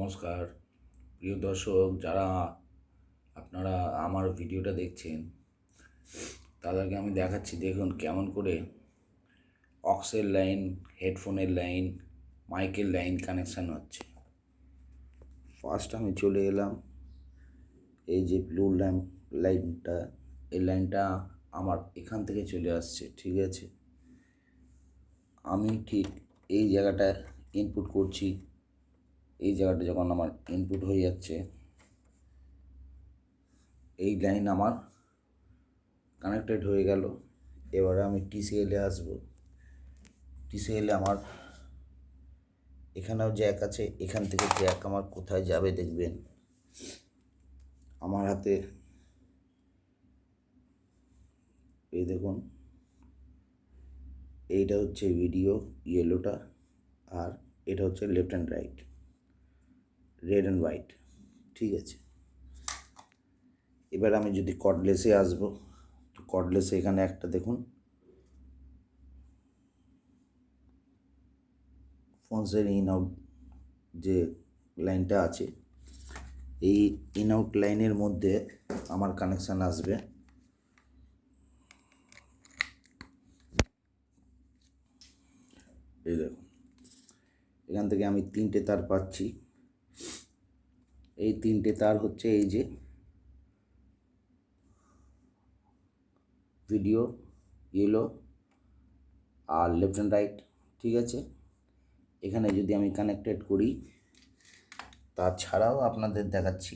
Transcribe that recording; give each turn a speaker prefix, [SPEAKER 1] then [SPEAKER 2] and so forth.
[SPEAKER 1] নমস্কার প্রিয় দর্শক, যারা আপনারা আমার ভিডিওটা দেখছেন তাদেরকে আমি দেখাচ্ছি। দেখুন কেমন করে অক্সের লাইন, হেডফোনের লাইন, মাইকের লাইন কানেকশান হচ্ছে। ফার্স্ট আমি চলে এলাম, এই যে ব্লু লাইনটা, এই লাইনটা আমার এখান থেকে চলে আসছে, ঠিক আছে। আমি ঠিক এই জায়গাটা ইনপুট করছি। এই জায়গাটা যখন আমার ইনপুট হয়ে যাচ্ছে, এই লাইন আমার কানেক্টেড হয়ে গেল। এবারে আমি টিসিএলে আসবো। টিসিএলে আমার এখানেও জ্যাক আছে, এখান থেকে জ্যাক আমার কোথায় যাবে দেখবেন। আমার হাতে এই দেখুন, এইটা হচ্ছে ভিডিও ইয়েলোটা, আর এটা হচ্ছে left and right, red and white, ঠিক আছে। এবার আমি যদি কর্ডলেসে আসবো, তো কর্ডলেসে এখানে একটা দেখুন ফোনসের ইন আউট যে লাইনটা আছে, এই ইন আউট লাইনের মধ্যে আমার কানেকশান আসবে। এই দেখুন, এখান থেকে আমি 3টে তার পাচ্ছি। এই 3টে তার হচ্ছে এই যে ভিডিও ইয়েলো আর লেফট অ্যান্ড রাইট, ঠিক আছে। এখানে যদি আমি কানেক্টেড করি, তাছাড়াও আপনাদের দেখাচ্ছি।